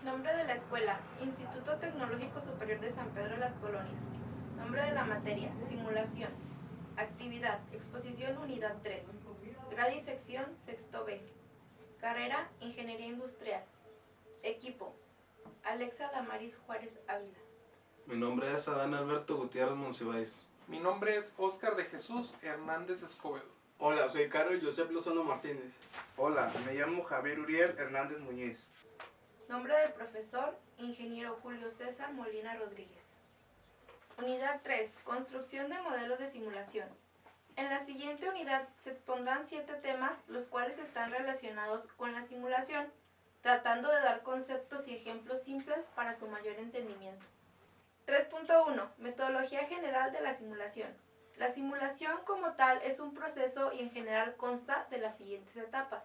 Nombre de la escuela: Instituto Tecnológico Superior de San Pedro de las Colonias. Nombre de la materia: simulación. Actividad: exposición unidad 3. Grado y sección: sexto B. Carrera: ingeniería industrial. Equipo: Alexa Damaris Juárez Ávila. Mi nombre es Adán Alberto Gutiérrez Monsiváis. Mi nombre es Óscar de Jesús Hernández Escobedo. Hola, soy Carlos Josep Lozano Martínez. Hola, me llamo Javier Uriel Hernández Muñiz. Nombre del profesor: ingeniero Julio César Molina Rodríguez. Unidad 3. Construcción de modelos de simulación. En la siguiente unidad se expondrán 7 temas, los cuales están relacionados con la simulación, tratando de dar conceptos y ejemplos simples para su mayor entendimiento. 3.1. Metodología general de la simulación. La simulación como tal es un proceso y en general consta de las siguientes etapas.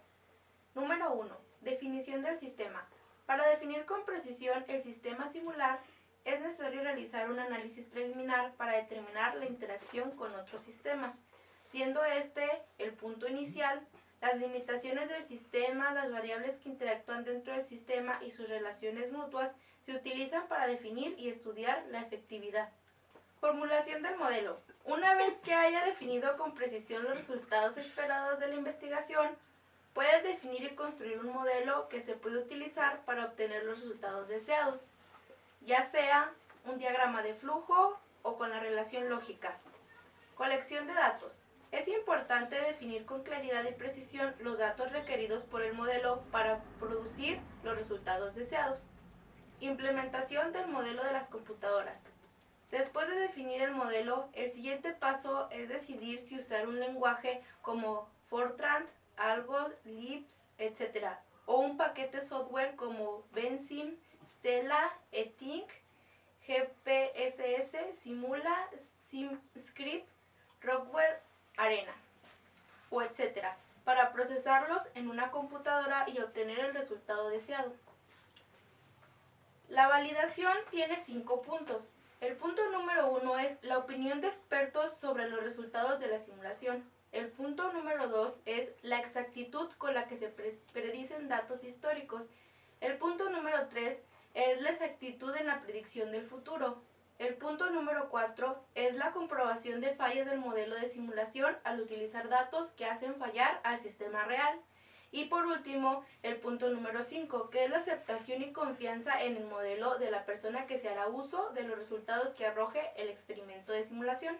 Número 1. Definición del sistema. Para definir con precisión el sistema a simular, es necesario realizar un análisis preliminar para determinar la interacción con otros sistemas, siendo este el punto inicial, las limitaciones del sistema, las variables que interactúan dentro del sistema y sus relaciones mutuas se utilizan para definir y estudiar la efectividad. Formulación del modelo. Una vez que haya definido con precisión los resultados esperados de la investigación, puedes definir y construir un modelo que se puede utilizar para obtener los resultados deseados, ya sea un diagrama de flujo o con la relación lógica. Colección de datos. Es importante definir con claridad y precisión los datos requeridos por el modelo para producir los resultados deseados. Implementación del modelo de las computadoras. Después de definir el modelo, el siguiente paso es decidir si usar un lenguaje como Fortran, Algol, Lisp, etc. o un paquete software como Benzim, Stella, eThink, GPSS, Simula, SimScript, Rockwell, Arena, o etc. para procesarlos en una computadora y obtener el resultado deseado. La validación tiene 5 puntos. El punto número 1 es la opinión de expertos sobre los resultados de la simulación. El punto número 2 es la exactitud con la que se predicen datos históricos. El punto número 3 es la exactitud en la predicción del futuro. El punto número 4 es la comprobación de fallas del modelo de simulación al utilizar datos que hacen fallar al sistema real. Y por último, el punto número 5, que es la aceptación y confianza en el modelo de la persona que se hará uso de los resultados que arroje el experimento de simulación.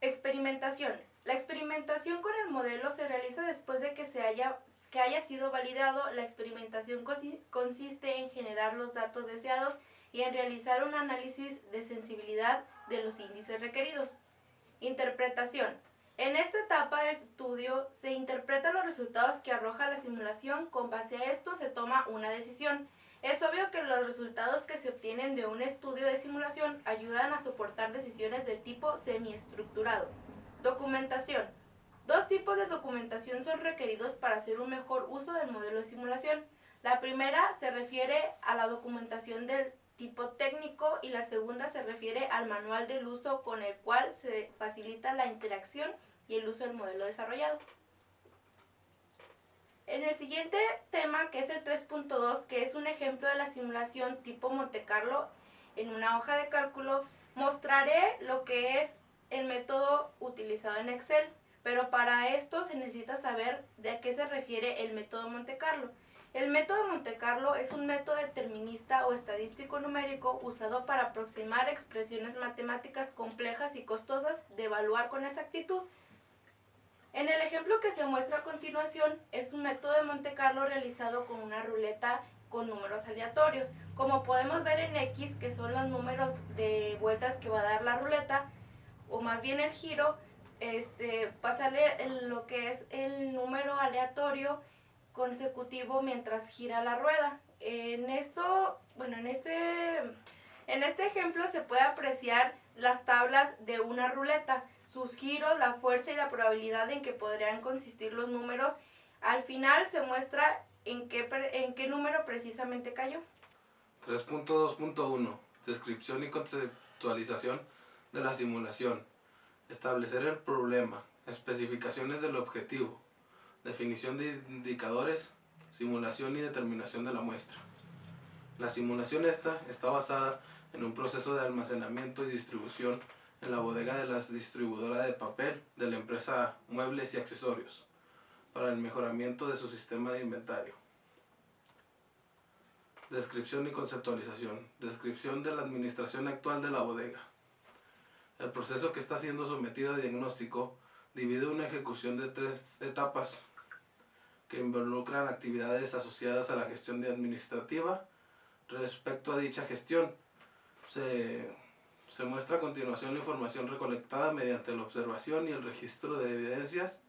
Experimentación. La experimentación con el modelo se realiza después de que haya sido validado. La experimentación consiste en generar los datos deseados y en realizar un análisis de sensibilidad de los índices requeridos. Interpretación. En esta etapa del estudio se interpretan los resultados que arroja la simulación. Con base a esto se toma una decisión. Es obvio que los resultados que se obtienen de un estudio de simulación ayudan a soportar decisiones del tipo semiestructurado. Documentación. 2 tipos de documentación son requeridos para hacer un mejor uso del modelo de simulación. La primera se refiere a la documentación del tipo técnico y la segunda se refiere al manual del uso con el cual se facilita la interacción y el uso del modelo desarrollado. En el siguiente tema, que es el 3.2, que es un ejemplo de la simulación tipo Monte Carlo en una hoja de cálculo, mostraré lo que es el método utilizado en Excel, pero para esto se necesita saber de a qué se refiere el método Monte Carlo. El método Monte Carlo es un método determinista o estadístico numérico usado para aproximar expresiones matemáticas complejas y costosas de evaluar con exactitud. En el ejemplo que se muestra a continuación es un método de Monte Carlo realizado con una ruleta con números aleatorios. Como podemos ver en X, que son los números de vueltas que va a dar la ruleta, o más bien el giro, pasarle lo que es el número aleatorio consecutivo mientras gira la rueda. En este ejemplo se puede apreciar las tablas de una ruleta, sus giros, la fuerza y la probabilidad en que podrían consistir los números. Al final se muestra en qué número precisamente cayó. 3.2.1. Descripción y conceptualización de la simulación. Establecer el problema. Especificaciones del objetivo. Definición de indicadores. Simulación y determinación de la muestra. La simulación está basada en un proceso de almacenamiento y distribución en la bodega de la distribuidora de papel de la empresa Muebles y Accesorios para el mejoramiento de su sistema de inventario. Descripción y conceptualización. Descripción de la administración actual de la bodega. El proceso que está siendo sometido a diagnóstico divide una ejecución de 3 etapas que involucran actividades asociadas a la gestión administrativa. Respecto a dicha gestión, se muestra a continuación la información recolectada mediante la observación y el registro de evidencias,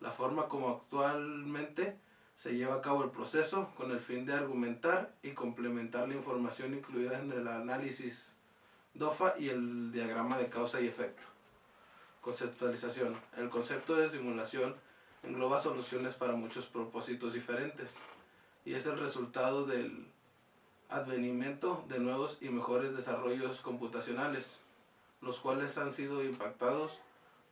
la forma como actualmente se lleva a cabo el proceso con el fin de argumentar y complementar la información incluida en el análisis DOFA y el diagrama de causa y efecto. Conceptualización. El concepto de simulación engloba soluciones para muchos propósitos diferentes y es el resultado del advenimiento de nuevos y mejores desarrollos computacionales, los cuales han sido impactados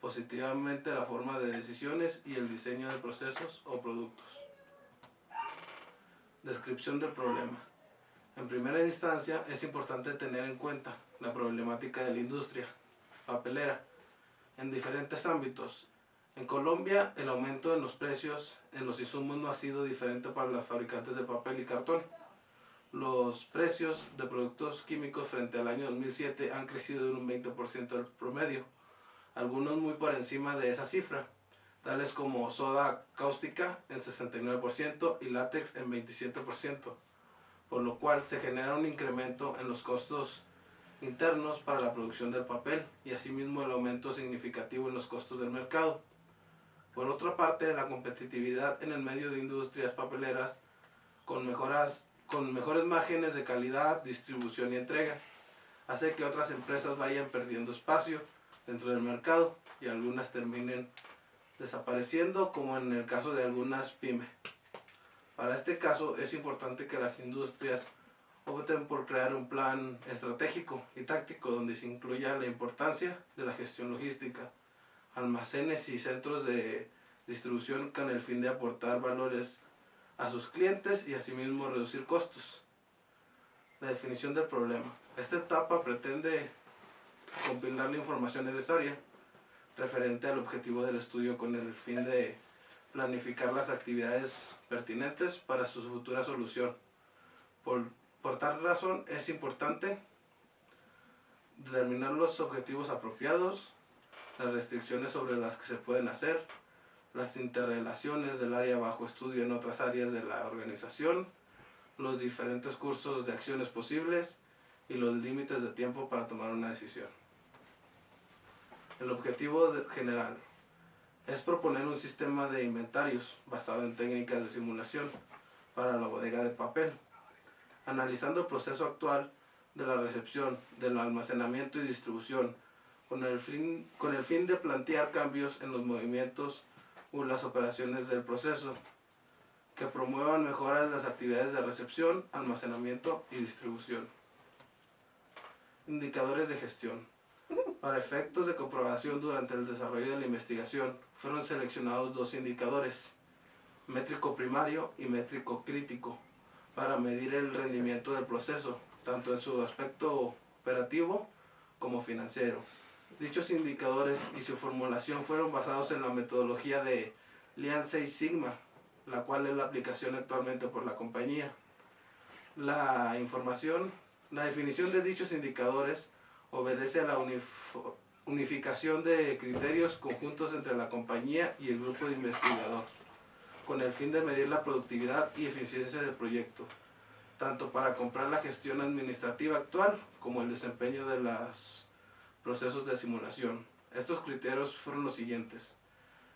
positivamente la forma de decisiones y el diseño de procesos o productos. Descripción del problema. En primera instancia, es importante tener en cuenta la problemática de la industria papelera en diferentes ámbitos. En Colombia, el aumento en los precios en los insumos no ha sido diferente para los fabricantes de papel y cartón. Los precios de productos químicos frente al año 2007 han crecido en un 20% del promedio, algunos muy por encima de esa cifra, tales como soda cáustica en 69% y látex en 27%, por lo cual se genera un incremento en los costos internos para la producción del papel y asimismo el aumento significativo en los costos del mercado. Por otra parte, la competitividad en el medio de industrias papeleras con mejores márgenes de calidad, distribución y entrega hace que otras empresas vayan perdiendo espacio dentro del mercado y algunas terminen desapareciendo, como en el caso de algunas pymes. Para este caso es importante que las industrias opten por crear un plan estratégico y táctico donde se incluya la importancia de la gestión logística, almacenes y centros de distribución con el fin de aportar valores a sus clientes y asimismo reducir costos. La definición del problema. Esta etapa pretende compilar la información necesaria referente al objetivo del estudio con el fin de planificar las actividades pertinentes para su futura solución. Por tal razón es importante determinar los objetivos apropiados, las restricciones sobre las que se pueden hacer, las interrelaciones del área bajo estudio en otras áreas de la organización, los diferentes cursos de acciones posibles y los límites de tiempo para tomar una decisión. El objetivo general es proponer un sistema de inventarios basado en técnicas de simulación para la bodega de papel, analizando el proceso actual de la recepción, del almacenamiento y distribución, con el fin de plantear cambios en los movimientos o las operaciones del proceso, que promuevan mejoras en las actividades de recepción, almacenamiento y distribución. Indicadores de gestión. Para efectos de comprobación durante el desarrollo de la investigación, fueron seleccionados 2 indicadores, métrico primario y métrico crítico, para medir el rendimiento del proceso, tanto en su aspecto operativo como financiero. Dichos indicadores y su formulación fueron basados en la metodología de Lean Six Sigma, la cual es la aplicación actualmente por la compañía. La definición de dichos indicadores obedece a la unificación de criterios conjuntos entre la compañía y el grupo de investigador, con el fin de medir la productividad y eficiencia del proyecto, tanto para comprar la gestión administrativa actual como el desempeño de los procesos de simulación. Estos criterios fueron los siguientes: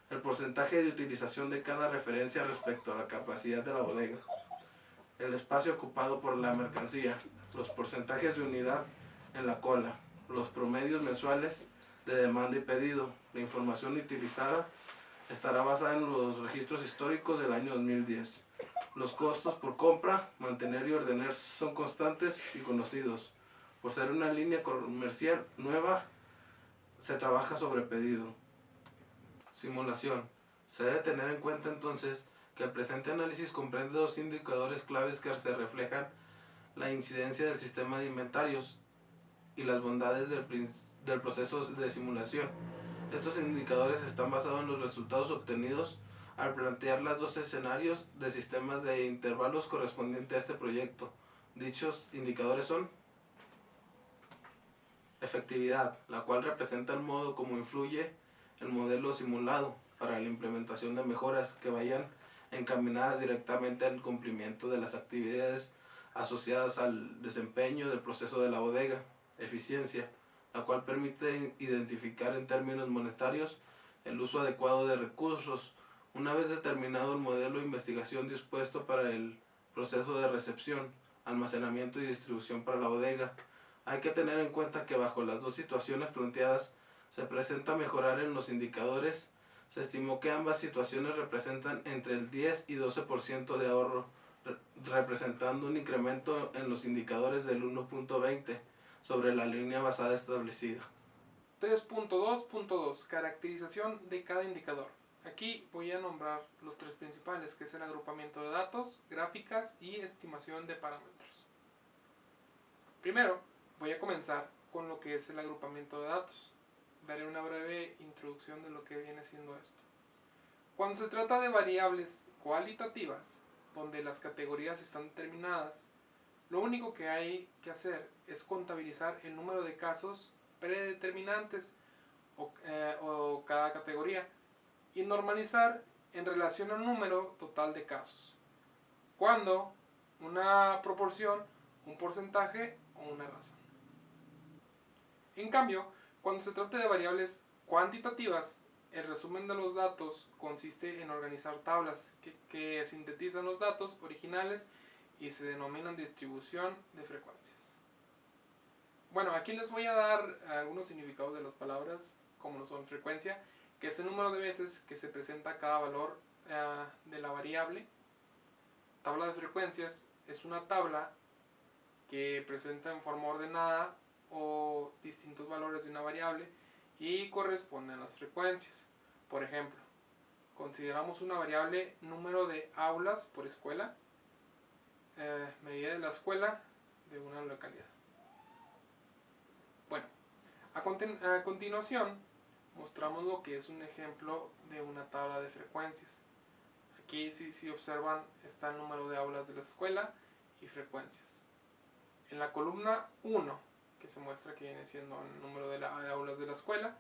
el porcentaje de utilización de cada referencia respecto a la capacidad de la bodega, el espacio ocupado por la mercancía, los porcentajes de unidad en la cola, los promedios mensuales de demanda y pedido. La información utilizada estará basada en los registros históricos del año 2010. Los costos por compra, mantener y ordenar son constantes y conocidos. Por ser una línea comercial nueva, se trabaja sobre pedido. Simulación. Se debe tener en cuenta entonces que el presente análisis comprende 2 indicadores claves que se reflejan la incidencia del sistema de inventarios y las bondades del proceso de simulación. Estos indicadores están basados en los resultados obtenidos al plantear los dos escenarios de sistemas de intervalos correspondientes a este proyecto. Dichos indicadores son: efectividad, la cual representa el modo como influye el modelo simulado para la implementación de mejoras que vayan encaminadas directamente al cumplimiento de las actividades asociadas al desempeño del proceso de la bodega. Eficiencia, la cual permite identificar en términos monetarios el uso adecuado de recursos. Una vez determinado el modelo de investigación dispuesto para el proceso de recepción, almacenamiento y distribución para la bodega, hay que tener en cuenta que bajo las dos situaciones planteadas se presenta mejorar en los indicadores. Se estimó que ambas situaciones representan entre el 10 y 12% de ahorro, representando un incremento en los indicadores del 1.20 sobre la línea basada establecida. 3.2.2 Caracterización de cada indicador. Aquí voy a nombrar los tres principales, que es el agrupamiento de datos, gráficas y estimación de parámetros. Primero, voy a comenzar con lo que es el agrupamiento de datos. Daré una breve introducción de lo que viene siendo esto. Cuando se trata de variables cualitativas, donde las categorías están determinadas, lo único que hay que hacer es contabilizar el número de casos predeterminantes o cada categoría y normalizar en relación al número total de casos, cuando una proporción, un porcentaje o una razón. En cambio, cuando se trata de variables cuantitativas, el resumen de los datos consiste en organizar tablas que sintetizan los datos originales y se denominan distribución de frecuencias. Bueno, aquí les voy a dar algunos significados de las palabras, como lo son frecuencia, que es el número de veces que se presenta cada valor de la variable. Tabla de frecuencias es una tabla que presenta en forma ordenada o distintos valores de una variable y corresponden a las frecuencias. Por ejemplo, consideramos una variable número de aulas por escuela, medida de la escuela de una localidad. Bueno, a continuación mostramos lo que es un ejemplo de una tabla de frecuencias. Aquí si observan está el número de aulas de la escuela y frecuencias. En la columna 1, que se muestra que viene siendo el número de aulas de la escuela,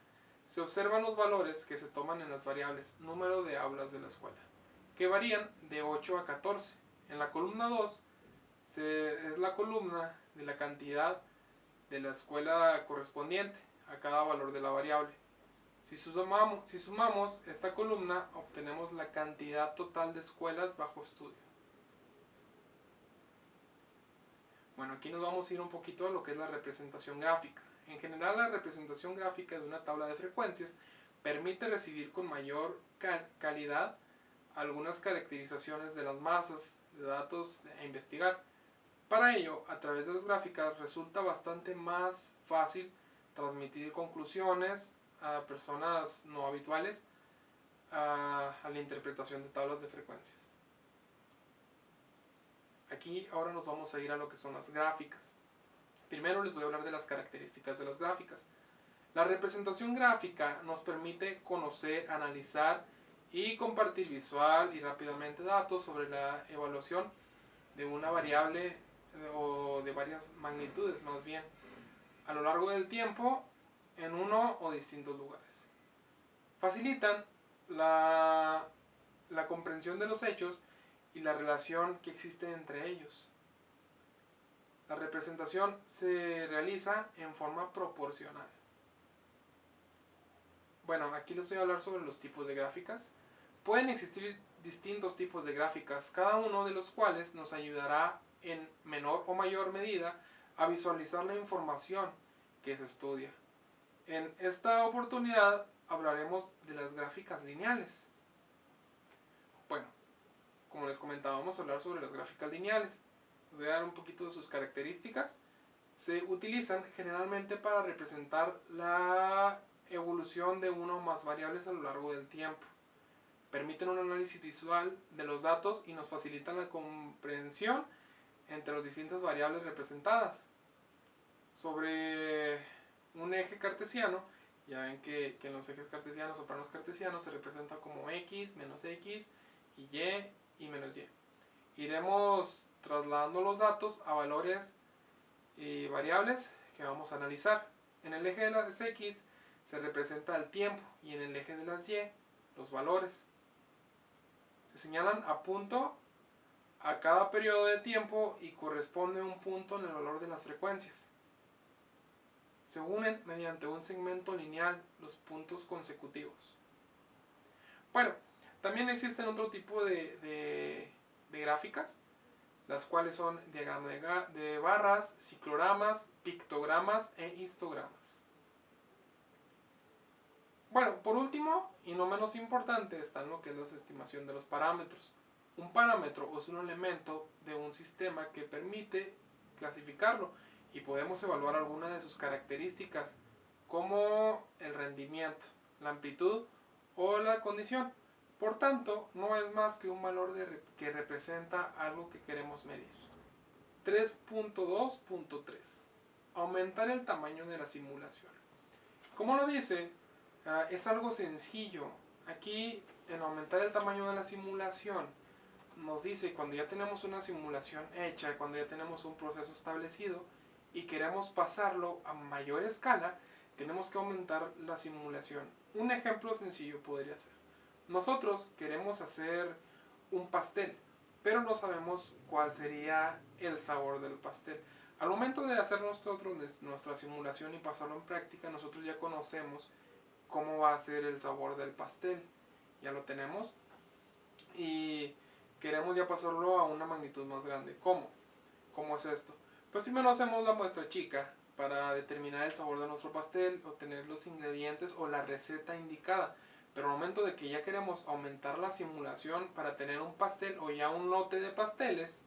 se observan los valores que se toman en las variables número de aulas de la escuela, que varían de 8 a 14. En la columna 2 es la columna de la cantidad de la escuela correspondiente a cada valor de la variable. Si sumamos esta columna, obtenemos la cantidad total de escuelas bajo estudio. Bueno, aquí nos vamos a ir un poquito a lo que es la representación gráfica. En general, la representación gráfica de una tabla de frecuencias permite recibir con mayor calidad algunas caracterizaciones de las masas de datos a investigar. Para ello, a través de las gráficas resulta bastante más fácil transmitir conclusiones a personas no habituales a la interpretación de tablas de frecuencias. Aquí ahora nos vamos a ir a lo que son las gráficas. Primero les voy a hablar de las características de las gráficas. La representación gráfica nos permite conocer, analizar y compartir visual y rápidamente datos sobre la evaluación de una variable o de varias magnitudes más bien a lo largo del tiempo en uno o distintos lugares. Facilitan la comprensión de los hechos y la relación que existe entre ellos. La representación se realiza en forma proporcional. Bueno, aquí les voy a hablar sobre los tipos de gráficas. Pueden existir distintos tipos de gráficas, cada uno de los cuales nos ayudará en menor o mayor medida a visualizar la información que se estudia. En esta oportunidad hablaremos de las gráficas lineales. Bueno, como les comentaba, vamos a hablar sobre las gráficas lineales. Les voy a dar un poquito de sus características. Se utilizan generalmente para representar la evolución de una o más variables a lo largo del tiempo. Permiten un análisis visual de los datos y nos facilitan la comprensión entre las distintas variables representadas. Sobre un eje cartesiano, ya ven que en los ejes cartesianos o planos cartesianos se representa como x, menos x, y menos y. Iremos trasladando los datos a valores y variables que vamos a analizar. En el eje de las x se representa el tiempo y en el eje de las y los valores. Se señalan a punto a cada periodo de tiempo y corresponde un punto en el valor de las frecuencias. Se unen mediante un segmento lineal los puntos consecutivos. Bueno, también existen otro tipo de gráficas, las cuales son diagrama de barras, ciclogramas, pictogramas e histogramas. Bueno, por último, y no menos importante, está lo que es la estimación de los parámetros. Un parámetro es un elemento de un sistema que permite clasificarlo y podemos evaluar algunas de sus características, como el rendimiento, la amplitud o la condición. Por tanto, no es más que un valor que representa algo que queremos medir. 3.2.3. Aumentar el tamaño de la simulación. Como lo dice, es algo sencillo. Aquí, en aumentar el tamaño de la simulación, nos dice cuando ya tenemos una simulación hecha, cuando ya tenemos un proceso establecido y queremos pasarlo a mayor escala, tenemos que aumentar la simulación. Un ejemplo sencillo podría ser: nosotros queremos hacer un pastel, pero no sabemos cuál sería el sabor del pastel. Al momento de hacer nosotros nuestra simulación y pasarlo en práctica, nosotros ya conocemos cómo va a ser el sabor del pastel. Ya lo tenemos y queremos ya pasarlo a una magnitud más grande. ¿Cómo? ¿Cómo es esto? Pues primero hacemos la muestra chica para determinar el sabor de nuestro pastel, obtener los ingredientes o la receta indicada. Pero al momento de que ya queremos aumentar la simulación para tener un pastel o ya un lote de pasteles,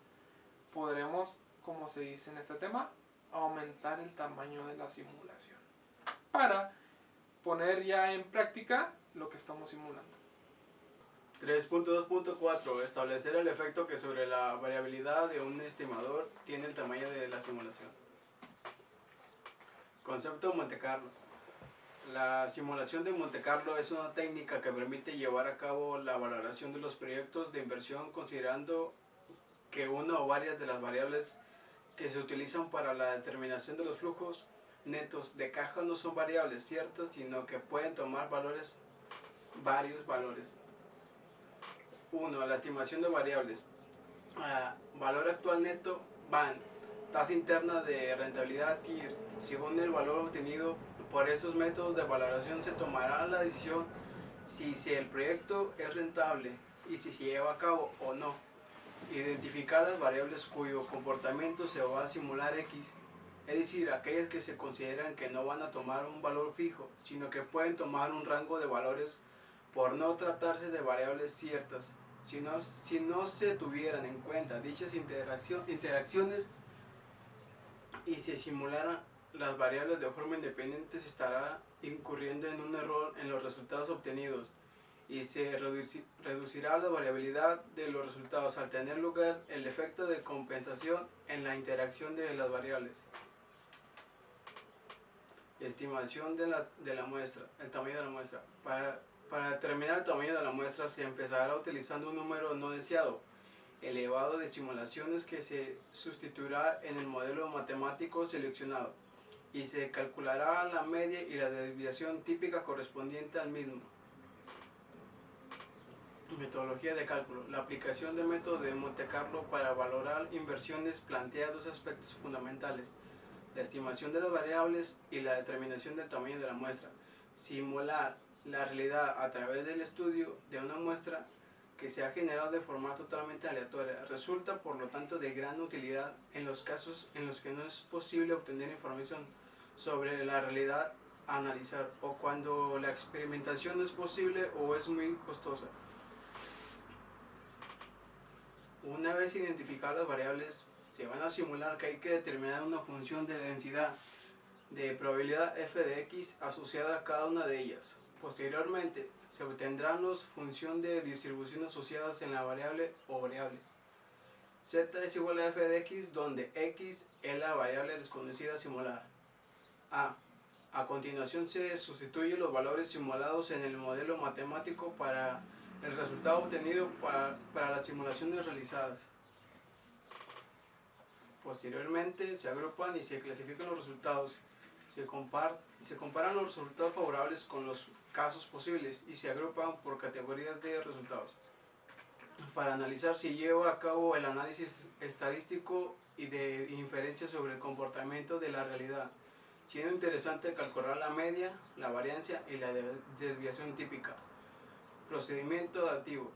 podremos, como se dice en este tema, aumentar el tamaño de la simulación para poner ya en práctica lo que estamos simulando. 3.2.4. Establecer el efecto que sobre la variabilidad de un estimador tiene el tamaño de la simulación. Concepto de Monte Carlo. La simulación de Monte Carlo es una técnica que permite llevar a cabo la valoración de los proyectos de inversión considerando que una o varias de las variables que se utilizan para la determinación de los flujos netos de caja no son variables ciertas, sino que pueden tomar varios valores. 1. La estimación de variables. Valor actual neto, VAN. Tasa interna de rentabilidad, TIR. Según el valor obtenido por estos métodos de valoración se tomará la decisión si el proyecto es rentable y si se lleva a cabo o no. Identificar las variables cuyo comportamiento se va a simular X, es decir, aquellas que se consideran que no van a tomar un valor fijo, sino que pueden tomar un rango de valores por no tratarse de variables ciertas. Si no se tuvieran en cuenta dichas interacciones y se simularan las variables de forma independiente, se estará incurriendo en un error en los resultados obtenidos y se reducirá la variabilidad de los resultados al tener lugar el efecto de compensación en la interacción de las variables. Estimación de la muestra, el tamaño de la muestra. Para determinar el tamaño de la muestra se empezará utilizando un número no deseado elevado de simulaciones que se sustituirá en el modelo matemático seleccionado y se calculará la media y la desviación típica correspondiente al mismo. Metodología de cálculo. La aplicación del método de Monte Carlo para valorar inversiones plantea dos aspectos fundamentales: la estimación de las variables y la determinación del tamaño de la muestra. Simular la realidad a través del estudio de una muestra que se ha generado de forma totalmente aleatoria resulta por lo tanto de gran utilidad en los casos en los que no es posible obtener información sobre la realidad a analizar o cuando la experimentación no es posible o es muy costosa. Una vez identificadas las variables, se van a simular que hay que determinar una función de densidad de probabilidad f de x asociada a cada una de ellas. Posteriormente, se obtendrán las funciones de distribución asociadas en la variable o variables. Z es igual a f de x, donde x es la variable desconocida simulada. A continuación se sustituyen los valores simulados en el modelo matemático para el resultado obtenido para las simulaciones realizadas. Posteriormente se agrupan y se clasifican los resultados. Se comparan los resultados favorables con los casos posibles y se agrupan por categorías de resultados. Para analizar se lleva a cabo el análisis estadístico y de inferencia sobre el comportamiento de la realidad, siendo interesante calcular la media, la variancia y la desviación típica. Procedimiento adaptivo.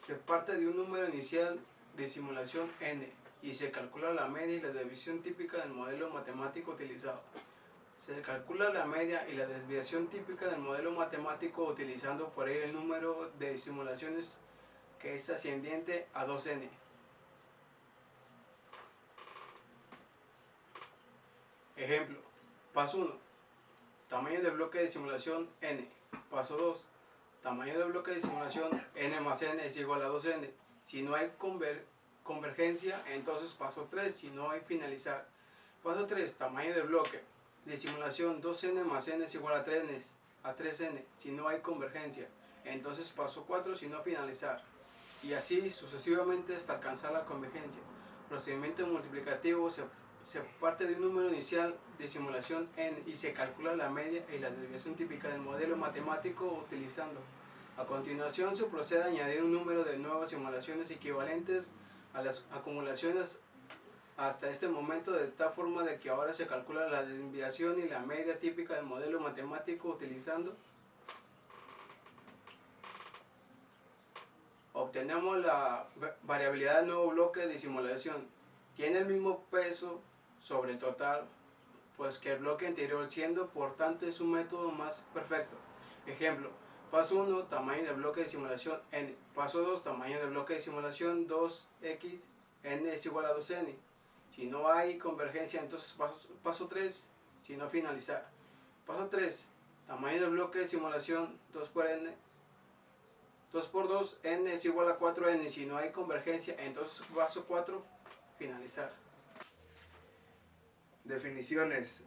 Se parte de un número inicial de simulación n y se calcula la media y la desviación típica del modelo matemático utilizado. Se calcula la media y la desviación típica del modelo matemático utilizando por ello el número de simulaciones que es ascendiente a 2n. Ejemplo, paso 1, tamaño de bloque de simulación n. Paso 2, tamaño de bloque de simulación n más n es igual a 2n. Si no hay convergencia, entonces paso 3, si no hay finalizar. Paso 3, tamaño de bloque de simulación 2n más n es igual a 3n, si no hay convergencia. Entonces paso 4, si no finalizar. Y así sucesivamente hasta alcanzar la convergencia. Procedimiento multiplicativo. Se parte de un número inicial de simulación n y se calcula la media y la desviación típica del modelo matemático utilizando. A continuación se procede a añadir un número de nuevas simulaciones equivalentes a las acumulaciones hasta este momento, de tal forma de que ahora se calcula la desviación y la media típica del modelo matemático utilizando. Obtenemos la variabilidad del nuevo bloque de simulación. Tiene el mismo peso sobre el total pues que el bloque anterior, siendo por tanto es un método más perfecto. Ejemplo, paso 1, tamaño de bloque de simulación n. Paso 2, tamaño de bloque de simulación 2x, n es igual a 2n. Si no hay convergencia, entonces paso 3, si no finalizar. Paso 3, tamaño de bloque de simulación 2 por n. 2 por 2, n es igual a 4n. Si no hay convergencia, entonces paso 4, finalizar. Definiciones.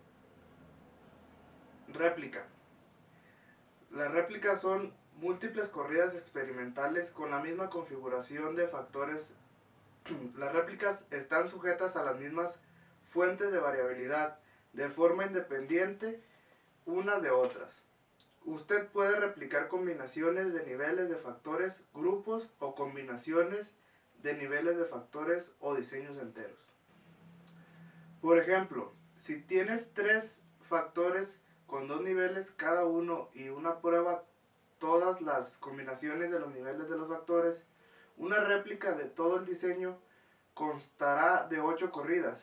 Réplica. Las réplicas son múltiples corridas experimentales con la misma configuración de factores. Las réplicas están sujetas a las mismas fuentes de variabilidad de forma independiente unas de otras. Usted puede replicar combinaciones de niveles de factores, grupos o combinaciones de niveles de factores o diseños enteros. Por ejemplo, si tienes 3 factores con 2 niveles cada uno y una prueba todas las combinaciones de los niveles de los factores, una réplica de todo el diseño constará de 8 corridas.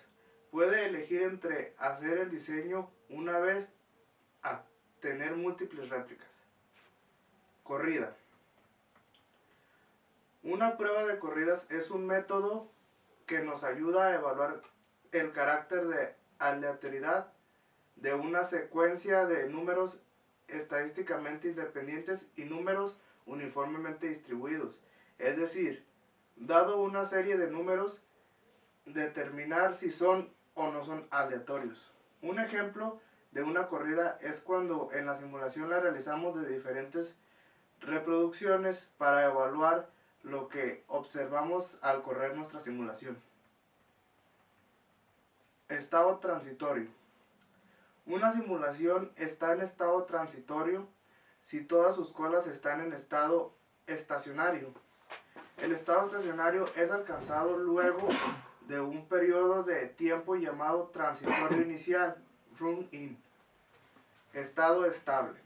Puede elegir entre hacer el diseño una vez a tener múltiples réplicas. Corrida. Una prueba de corridas es un método que nos ayuda a evaluar el carácter de aleatoriedad de una secuencia de números estadísticamente independientes y números uniformemente distribuidos. Es decir, dado una serie de números, determinar si son o no son aleatorios. Un ejemplo de una corrida es cuando en la simulación la realizamos de diferentes reproducciones para evaluar lo que observamos al correr nuestra simulación. Estado transitorio. Una simulación está en estado transitorio si todas sus colas están en estado estacionario. El estado estacionario es alcanzado luego de un periodo de tiempo llamado transitorio inicial, run-in. Estado estable.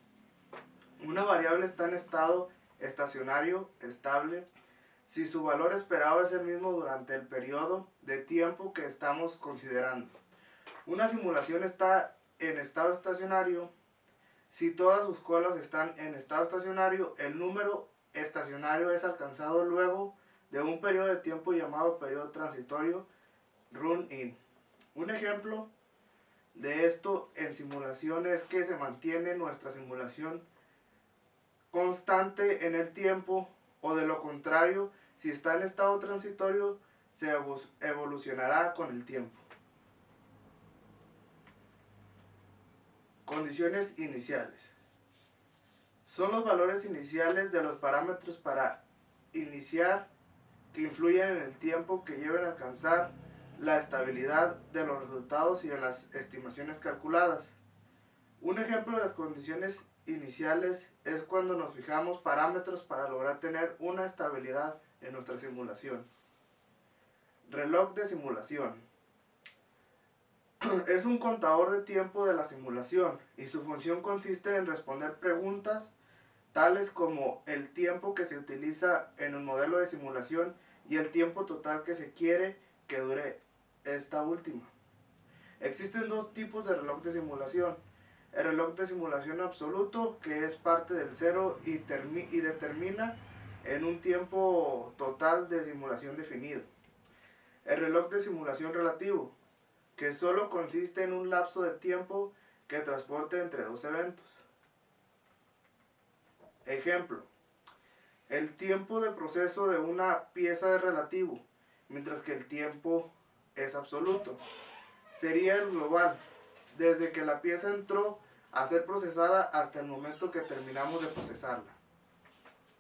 Una variable está en estado estacionario, estable, si su valor esperado es el mismo durante el periodo de tiempo que estamos considerando. Una simulación está en estado estacionario si todas sus colas están en estado estacionario. El número estacionario es alcanzado luego de un periodo de tiempo llamado periodo transitorio, run-in. Un ejemplo de esto en simulación es que se mantiene nuestra simulación constante en el tiempo, o de lo contrario, Si está en estado transitorio, se evolucionará con el tiempo. Condiciones iniciales. Son los valores iniciales de los parámetros para iniciar que influyen en el tiempo que lleven a alcanzar la estabilidad de los resultados y en las estimaciones calculadas. Un ejemplo de las condiciones iniciales es cuando nos fijamos parámetros para lograr tener una estabilidad en nuestra simulación. Reloj de simulación. Es un contador de tiempo de la simulación y su función consiste en responder preguntas tales como el tiempo que se utiliza en un modelo de simulación y el tiempo total que se quiere que dure esta última. Existen dos tipos de reloj de simulación. El reloj de simulación absoluto, que es parte del cero y determina en un tiempo total de simulación definido. El reloj de simulación relativo, que solo consiste en un lapso de tiempo que transporte entre dos eventos. Ejemplo: el tiempo de proceso de una pieza es relativo, mientras que el tiempo es absoluto. Sería el global, desde que la pieza entró a ser procesada hasta el momento que terminamos de procesarla.